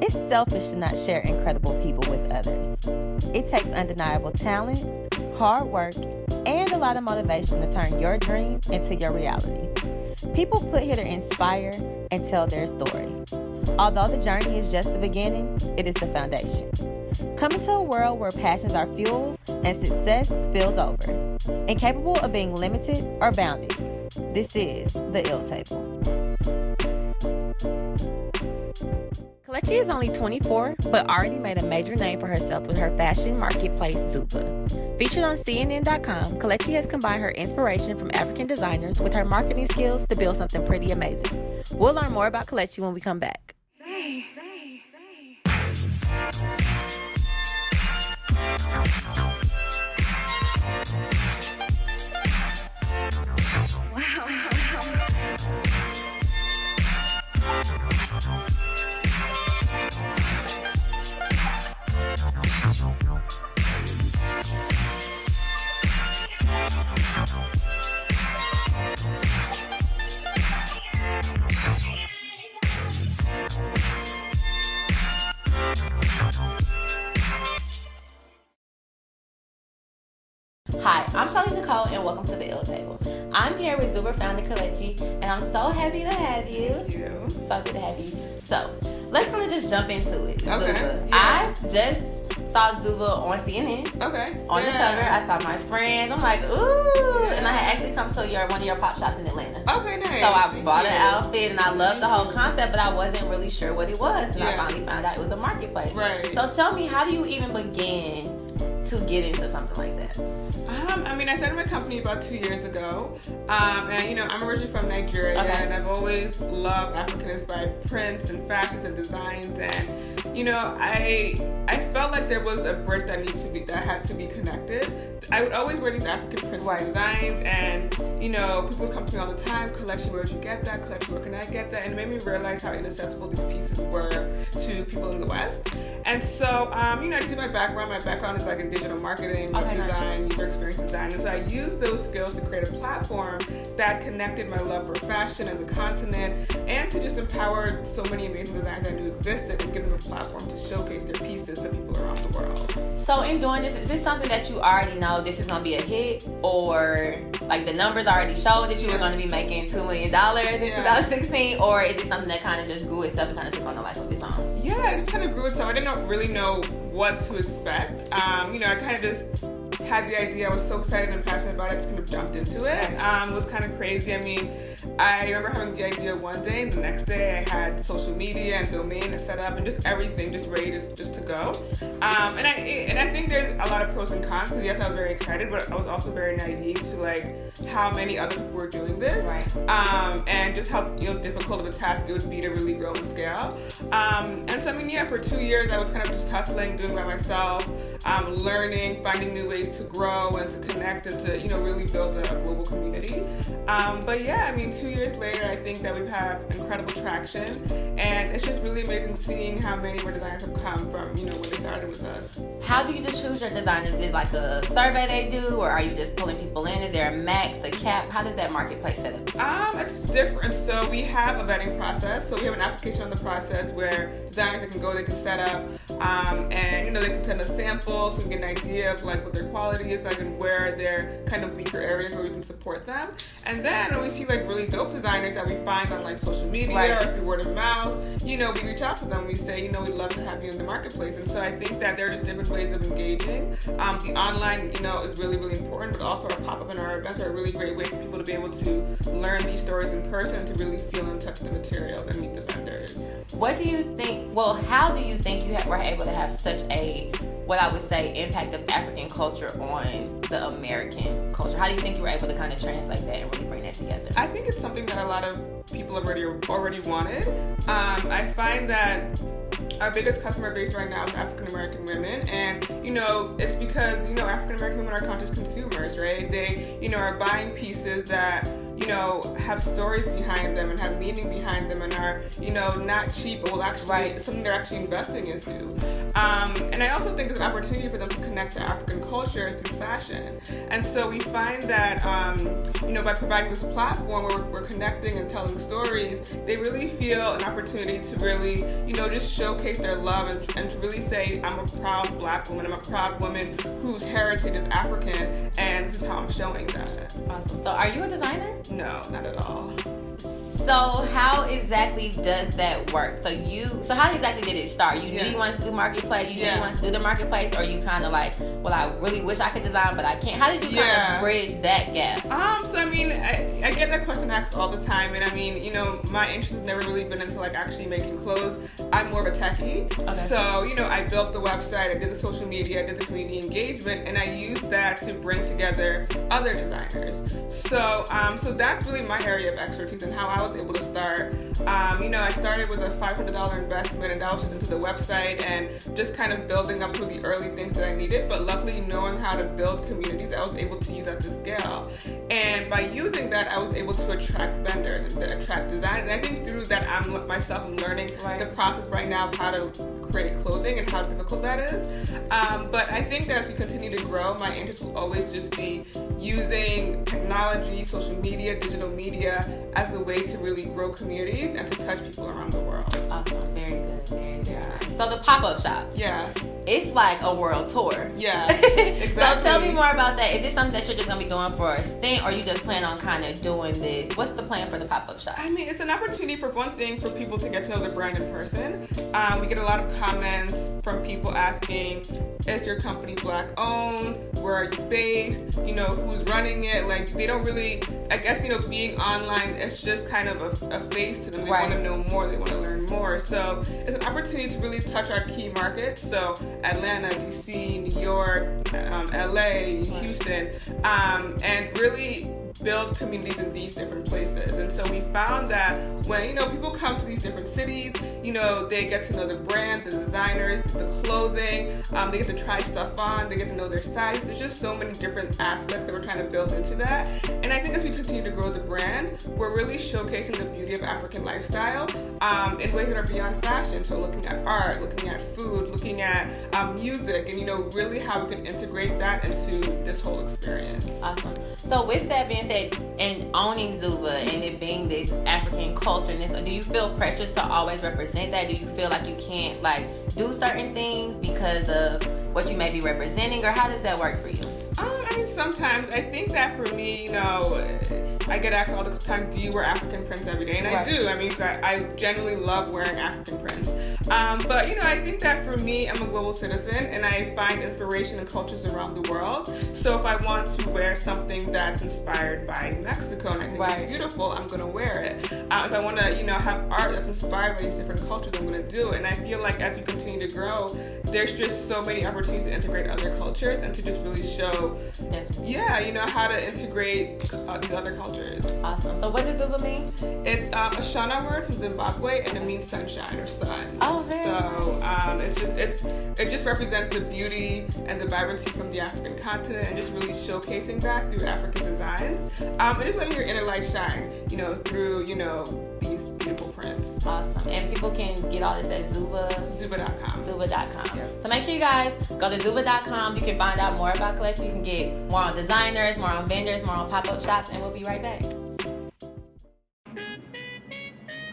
It's selfish to not share incredible people with others. It takes undeniable talent, hard work, and a lot of motivation to turn your dream into your reality. People put here to inspire and tell their story. Although the journey is just the beginning, it is the foundation. Come into a world where passions are fueled and success spills over. Incapable of being limited or bounded. This is The Ill Table. Kelechi is only 24, but already made a major name for herself with her fashion marketplace, ZUVAA. Featured on CNN.com, Kelechi has combined her inspiration from African designers with her marketing skills to build something pretty amazing. We'll learn more about Kelechi when we come back. Hi, I'm ShellyNicole and welcome to The Ill Table. I'm here with ZUVAA founder Kelechi and I'm so happy to have you. Thank you. So good to have you. So, let's kind of just jump into it. Okay. ZUVAA. Yeah. I just saw ZUVAA on CNN. Okay. On the cover, I saw my friends. I'm like, ooh. Yeah. And I had actually come to one of your pop shops in Atlanta. Okay, nice. So I bought an outfit and I loved the whole concept, but I wasn't really sure what it was. And I finally found out it was a marketplace. Right. So tell me, how do you even begin to get into something like that? I started my company about 2 years ago, and I'm originally from Nigeria, and I've always loved African-inspired prints and fashions and designs, and I felt like there was a bridge that had to be connected. I would always wear these African prints and designs, and people would come to me all the time, Kelechi, where did you get that? Kelechi, where can I get that? And it made me realize how inaccessible these pieces were to people in the West. And so, I do my background. My background is like in digital marketing, web design, user experience design. And so I used those skills to create a platform that connected my love for fashion and the continent, and to just empower so many amazing designers I knew existed and give them a platform to showcase their pieces to people around the world. So in doing this, is this something that you already know this is going to be a hit, or like the numbers already showed that you were going to be making $2 million in 2016, or is it something that kind of just grew itself and kind of took on a life of its own? Yeah, it just kind of grew itself. I didn't really know what to expect. I kind of just had the idea. I was so excited and passionate about it, I just kind of jumped into it. It was kind of crazy. I remember having the idea one day, and the next day I had social media and domain set up and just everything just ready just to go. And I think there's a lot of pros and cons, because yes, I was very excited, but I was also very naive to like how many other people were doing this, and just how difficult of a task it would be to really grow and scale. And so for 2 years I was kind of just hustling, doing it by myself, learning, finding new ways to grow and to connect and to really build a global community. But 2 years later, I think that we've had incredible traction, and it's just really amazing seeing how many more designers have come from when they started with us. How do you just choose your designers? Is it like a survey they do, or are you just pulling people in? Is there a max, a cap? How does that marketplace set up? It's different. So we have a vetting process. So we have an application on the process where designers they can set up, and they can send us samples so we can get an idea of like what their quality is like and where their kind of weaker areas where we can support them. And then when we see like really dope designers that we find on like social media or through word of mouth, we reach out to them. We say, we'd love to have you in the marketplace. And so I think that there are just different ways of engaging. The online, is really, really important, but also our pop-up and our events are a really great way for people to be able to learn these stories in person, to really feel and touch the materials and meet the vendors. What do you think, how do you think you were able to have such a, what I would say, impact of African culture on the American culture? How do you think you were able to kind of translate that and really bring that together? I think it's something that a lot of people have already wanted. I find that our biggest customer base right now is African American women, and it's because African American women are conscious consumers, right? They are buying pieces that you know, have stories behind them and have meaning behind them and are, you know, not cheap, but will actually something they're actually investing into. And I also think it's an opportunity for them to connect to African culture through fashion. And so we find that, you know, by providing this platform where we're connecting and telling stories, they really feel an opportunity to really, you know, just showcase their love and to really say, I'm a proud Black woman, I'm a proud woman whose heritage is African, and this is how I'm showing that. Awesome. So are you a designer? No, not at all. So how exactly does that work? So how exactly did it start? You knew you wanted to do Marketplace, you knew you wanted to do the Marketplace, or you kind of like, well, I really wish I could design, but I can't. How did you kind of bridge that gap? So I mean, I get that question asked all the time, and I mean, you know, my interest has never really been into like actually making clothes. I'm more of a techie. Okay. So, you know, I built the website, I did the social media, I did the community engagement, and I used that to bring together other designers. So, so that's really my area of expertise and how I was able to start. You know, I started with a $500 investment, and that was just into the website and just kind of building up some of the early things that I needed. But luckily, knowing how to build communities, I was able to use that to scale. And by using that, I was able to attract vendors and attract designers. And I think through that, I'm myself learning the process right now of how to create clothing and how difficult that is. But I think that as we continue to grow, my interest will always just be using technology, social media, digital media as a way to really grow communities and to touch people around the world. Awesome. Very good. Very good. Yeah. So the pop-up shop. Yeah. It's like a world tour. Yeah. Exactly. So tell me more about that. Is this something that you're just going to be going for a stint, or you just plan on kind of doing this? What's the plan for the pop-up shop? I mean, it's an opportunity for one thing for people to get to know the brand in person. We get a lot of comments from people asking, is your company Black owned? Where are you based? You know, who's running it? Like, they don't really, I guess, you know, being online, it's just kind of a face to them. They want to know more. They want to learn more. So it's an opportunity to really touch our key markets. So Atlanta, DC, New York, LA, Houston, and really build communities in these different places. And so we found that when, you know, people come to these different cities, you know, they get to know the brand, the designers, the clothing, they get to try stuff on, they get to know their size. There's just so many different aspects that we're trying to build into that. And I think as we continue to grow the brand, we're really showcasing the beauty of African lifestyle in ways that are beyond fashion. So looking at art, looking at food, looking at music, and, you know, really how we can integrate that into this whole experience. Awesome. So with that being said, and owning ZUVAA and it being this African culture, and this, do you feel precious to always represent that? Do you feel like you can't like do certain things because of what you may be representing, or how does that work for you? I mean, sometimes. I think that for me, you know, I get asked all the time, do you wear African prints every day? And I do. I mean, I genuinely love wearing African prints. But, you know, I think that for me, I'm a global citizen and I find inspiration in cultures around the world. So if I want to wear something that's inspired by Mexico and I think it's beautiful, I'm going to wear it. If I want to, you know, have art that's inspired by these different cultures, I'm going to do it. And I feel like as we continue to grow, there's just so many opportunities to integrate other cultures and to just really show, you know, how to integrate these other cultures. Awesome. So what does ZUVAA mean? It's a Shona word from Zimbabwe, and it means sunshine or sun. Oh, very nice. It just represents the beauty and the vibrancy from the African continent, and just really showcasing that through African designs. And just letting your inner light shine, you know, through, you know, these beautiful prints. Awesome. And people can get all this at ZUVAA.com. ZUVAA.com. Yep. So make sure you guys go to ZUVAA.com. You can find out more about Kelechi. You can get more on designers, more on vendors, more on pop-up shops, and we'll be right back.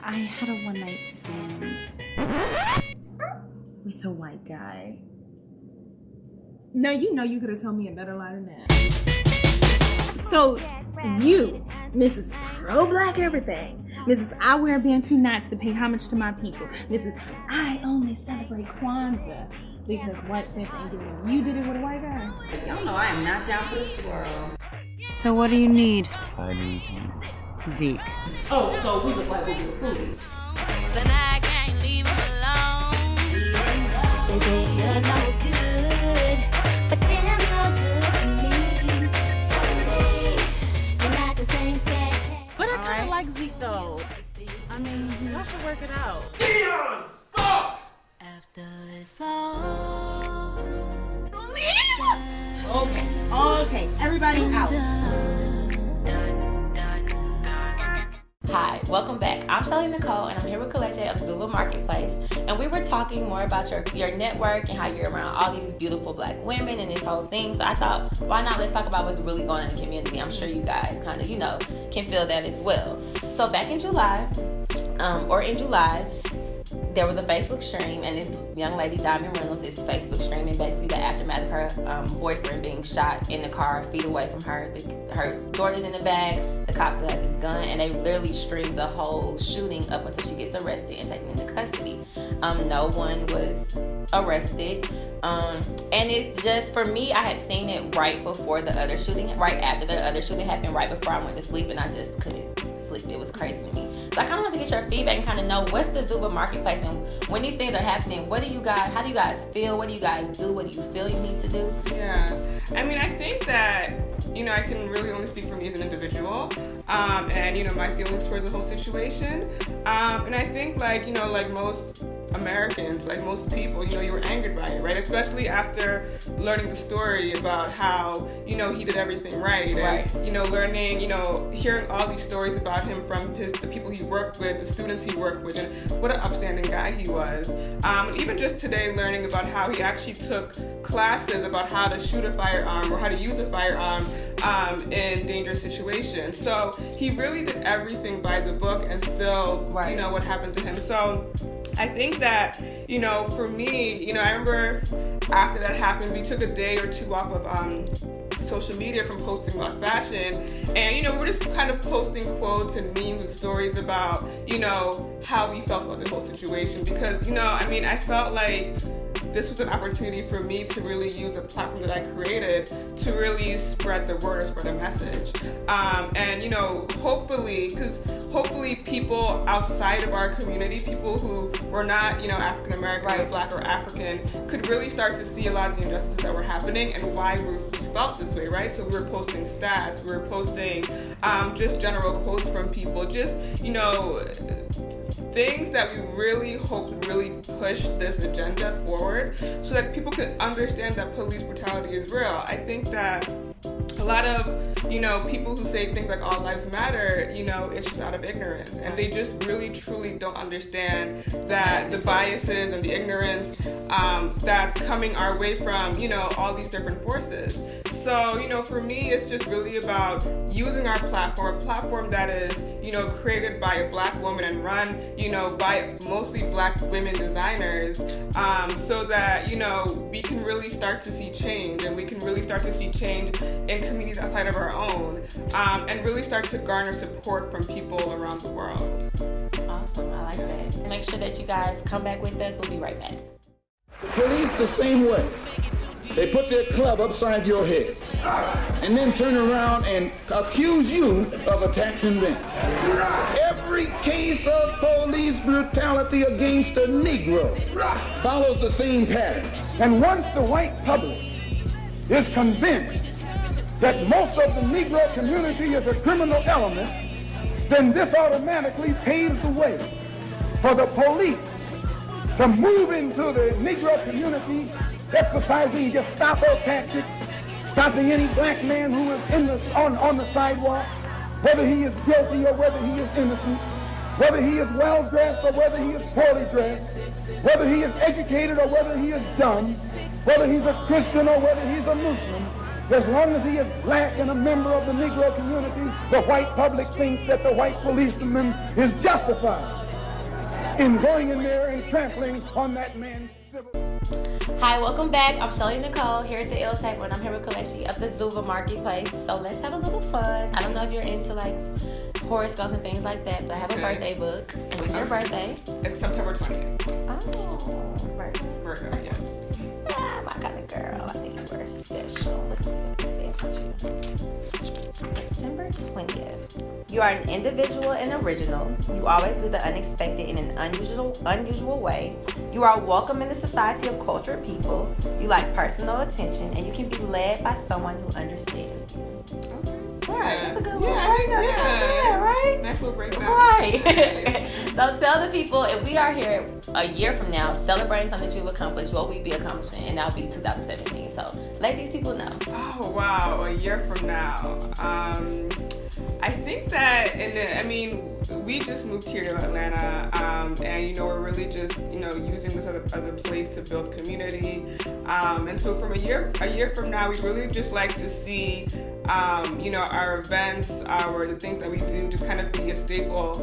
I had a one-night stand with a white guy. No, you know you could have told me a better lie than that. So you, Mrs. Pro-Black Everything, Mrs. I wear Bantu knots to pay homage to my people, Mrs. I only celebrate Kwanzaa because white saints ain't doing it. You did it with a white guy. Y'all know I am not down for the swirl. So what do you need? I need Zeke. Oh, so we look like we were foolish. Then I can't leave him alone. They say you're no good, but damn no good to me. You're not the same scat. But I kind of like Zeke though. I mean, y'all should work it out. Dion, stop! After it's all Okay, everybody out. done, done, done. Hi, welcome back. I'm ShellyNicole, and I'm here with Kelechi of ZUVAA Marketplace, and we were talking more about your network and how you're around all these beautiful black women and this whole thing. So I thought, why not let's talk about what's really going on in the community. I'm sure you guys kind of, can feel that as well. So back in July, there was a Facebook stream, and this young lady, Diamond Reynolds, is Facebook streaming basically the aftermath of her boyfriend being shot in the car feet away from her. Her daughter's in the bag, the cops still have this gun, and they literally streamed the whole shooting up until she gets arrested and taken into custody. No one was arrested. And it's just, for me, I had seen it right before the other shooting, right after the other shooting happened, right before I went to sleep, and I just couldn't sleep. It was crazy to me. So I kind of want to get your feedback and kind of know what's the ZUVAA Marketplace, and when these things are happening, how do you guys feel? What do you guys do? What do you feel you need to do? Yeah, I mean, I think that, I can really only speak for me as an individual, and, my feelings towards the whole situation. And I think, like most Americans, like most people, you were angered by it, right? Especially after learning the story about how, he did everything right. And, learning, hearing all these stories about him from the people he worked with, the students he worked with, and what an upstanding guy he was. And even just today, learning about how he actually took classes about how to shoot a firearm or how to use a firearm in dangerous situations. So he really did everything by the book, and still, what happened to him. So I think that, for me, I remember after that happened, we took a day or two off of social media from posting about fashion, and we were just kind of posting quotes and memes and stories about how we felt about the whole situation, because I felt like this was an opportunity for me to really use a platform that I created to really spread the word or spread a message. And hopefully people outside of our community, people who were not, African American or Black or African, could really start to see a lot of the injustices that were happening and why we felt this way, right? So we were posting stats, we were posting just general quotes from people, just, things that we really hope to really push this agenda forward so that people could understand that police brutality is real. I think that a lot of, people who say things like all lives matter, it's just out of ignorance. And they just really, truly don't understand that the biases and the ignorance that's coming our way from, all these different forces. So, for me, it's just really about using our platform, a platform that is, created by a Black woman and run, by mostly Black women designers, so that, we can really start to see change, and we can really start to see change in communities outside of our own, and really start to garner support from people around the world. Awesome, I like that. Make sure that you guys come back with us. We'll be right back. Police the same way. They put their club upside your head and then turn around and accuse you of attacking them. Every case of police brutality against a Negro follows the same pattern. And once the white public is convinced that most of the Negro community is a criminal element, then this automatically paves the way for the police to move into the Negro community, exercising Gestapo tactics, stopping any Black man who is on the sidewalk, whether he is guilty or whether he is innocent, whether he is well dressed or whether he is poorly dressed, whether he is educated or whether he is dumb, whether he's a Christian or whether he's a Muslim. As long as he is Black and a member of the Negro community, the white public thinks that the white policeman is justified in going in there and trampling on that man's civil. Hi, welcome back. I'm ShellyNicole here at the L Table, and I'm here with Kelechi of the ZUVAA Marketplace. So let's have a little fun. I don't know if you're into like horoscopes and things like that, but I have a birthday book. When's your birthday? It's September 20th. Oh, Virgo, yes. My kind of girl. I think you were special. Let's see what it said about you. September 20th. You are an individual and original. You always do the unexpected in an unusual way. You are welcome in the society of cultured people. You like personal attention, and you can be led by someone who understands you. Right, that's a good one. Yeah, right? Nice little breakdown. Right. So tell the people, if we are here a year from now celebrating something that you've accomplished, what will we be accomplishing? And that'll be 2017. So let these people know. Oh, wow. A year from now. I think that, we just moved here to Atlanta, and you know, we're really just, you know, using this as a place to build community. And so from a year from now, we'd really just like to see, you know, our events, the things that we do, just kind of be a staple,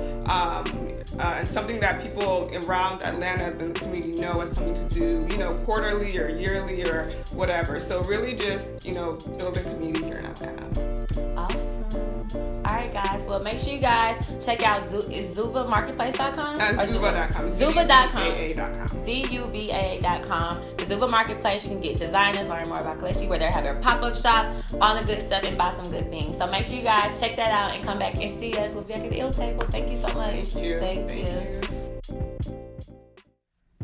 and something that people around Atlanta and the community know as something to do, you know, quarterly or yearly or whatever. So really just, you know, building community here in Atlanta. Awesome. All right, guys. Well, make sure you guys check out ZUVAAMarketplace.com or ZUVAA.com. ZUVAA.com. ZUVAA.com. The ZUVAA Marketplace. You can get designers, learn more about Kelechi, where they have their pop-up shops, all the good stuff, and buy some good things. So make sure you guys check that out and come back and see us. We'll be back at the Ill Table. Thank you so much. Thank you. Thank you.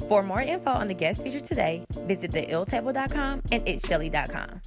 For more info on the guest featured today, visit theilltable.com and itsshelly.com.